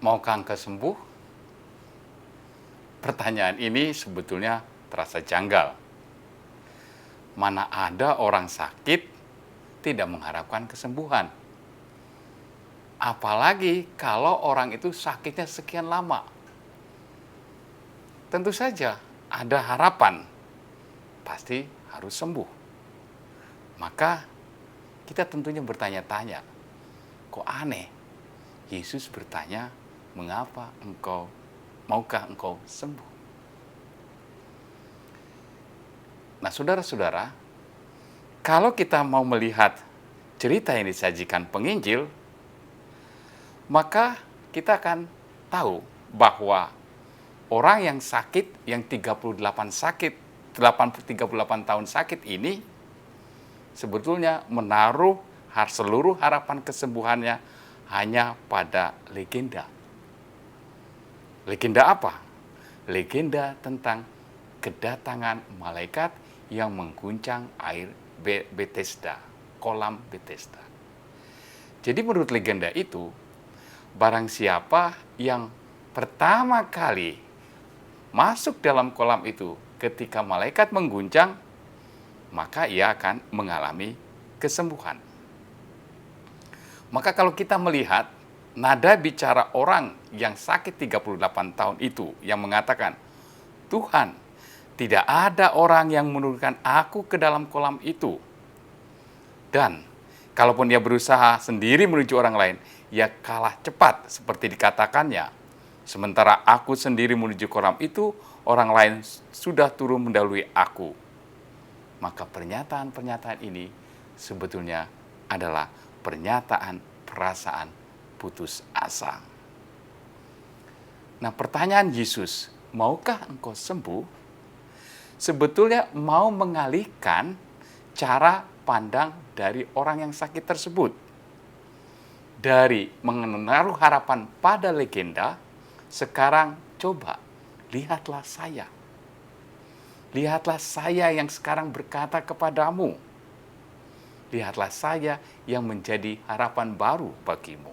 Maukah engkau sembuh? Pertanyaan ini sebetulnya terasa janggal. Mana ada orang sakit tidak mengharapkan kesembuhan. Apalagi kalau orang itu sakitnya sekian lama. Tentu saja ada harapan, pasti harus sembuh. Maka kita tentunya bertanya-tanya, kok aneh? Yesus bertanya, maukah engkau sembuh? Nah, saudara-saudara, kalau kita mau melihat cerita yang disajikan penginjil, maka kita akan tahu bahwa orang yang sakit, yang 38 tahun sakit ini, sebetulnya menaruh seluruh harapan kesembuhannya hanya pada legenda. Legenda apa? Legenda tentang kedatangan malaikat yang mengguncang air Bethesda, kolam Bethesda. Jadi menurut legenda itu, barang siapa yang pertama kali masuk dalam kolam itu ketika malaikat mengguncang, maka ia akan mengalami kesembuhan. Maka kalau kita melihat nada bicara orang yang sakit 38 tahun itu yang mengatakan, Tuhan, tidak ada orang yang menurunkan aku ke dalam kolam itu. Dan kalaupun dia berusaha sendiri menuju orang lain, ia kalah cepat seperti dikatakannya. Sementara aku sendiri menuju kolam itu, orang lain sudah turun mendahului aku. Maka pernyataan-pernyataan ini sebetulnya adalah pernyataan perasaan putus asa. Nah, pertanyaan Yesus, maukah engkau sembuh? Sebetulnya mau mengalihkan cara pandang dari orang yang sakit tersebut. Dari menaruh harapan pada legenda, sekarang coba lihatlah saya. Lihatlah saya yang sekarang berkata kepadamu. Lihatlah saya yang menjadi harapan baru bagimu.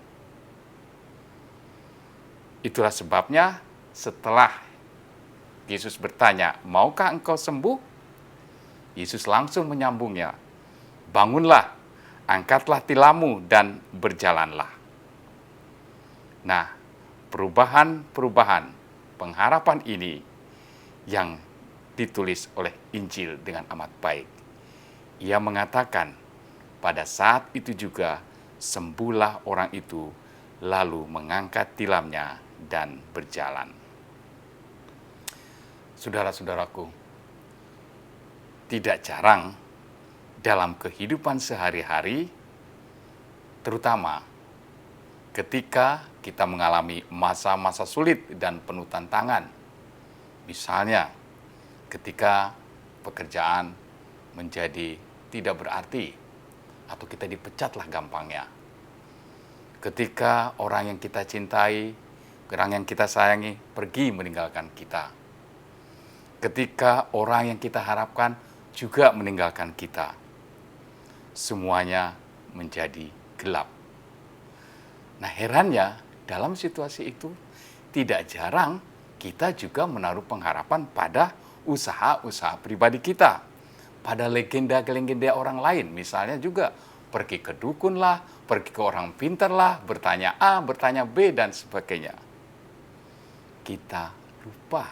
Itulah sebabnya setelah Yesus bertanya, maukah engkau sembuh? Yesus langsung menyambungnya, bangunlah, angkatlah tilammu dan berjalanlah. Nah, perubahan pengharapan ini yang ditulis oleh Injil dengan amat baik. Ia mengatakan, pada saat itu juga sembuhlah orang itu, lalu mengangkat tilamnya dan berjalan. Saudara-saudaraku, tidak jarang dalam kehidupan sehari-hari, terutama ketika kita mengalami masa-masa sulit dan penuh tantangan. Misalnya, ketika pekerjaan menjadi tidak berarti, atau kita dipecatlah gampangnya. Ketika orang yang kita cintai, orang yang kita sayangi, pergi meninggalkan kita. Ketika orang yang kita harapkan juga meninggalkan kita. Semuanya menjadi gelap. Nah, herannya dalam situasi itu tidak jarang kita juga menaruh pengharapan pada usaha-usaha pribadi kita, pada legenda-legenda orang lain. Misalnya juga pergi ke dukun lah, pergi ke orang pintar lah, bertanya A, bertanya B, dan sebagainya. Kita lupa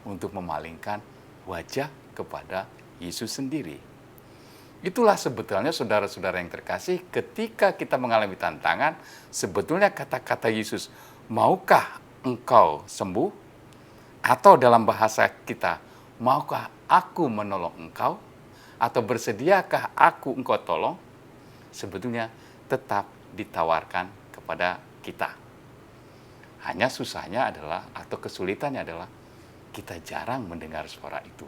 untuk memalingkan wajah kepada Yesus sendiri. Itulah sebetulnya saudara-saudara yang terkasih, ketika kita mengalami tantangan, sebetulnya kata-kata Yesus, maukah engkau sembuh? Atau dalam bahasa kita, maukah aku menolong engkau? Atau bersediakah aku engkau tolong? Sebetulnya tetap ditawarkan kepada kita. Hanya susahnya adalah, atau kesulitannya adalah, kita jarang mendengar suara itu.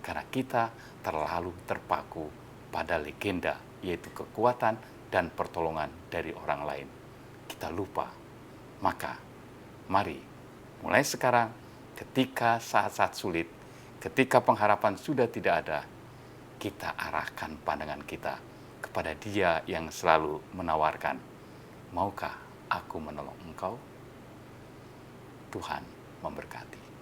Karena kita terlalu terpaku pada legenda, yaitu kekuatan dan pertolongan dari orang lain. Kita lupa. Maka, mari, mulai sekarang, ketika saat-saat sulit, ketika pengharapan sudah tidak ada, kita arahkan pandangan kita kepada Dia yang selalu menawarkan, maukah aku menolong engkau? Tuhan memberkati.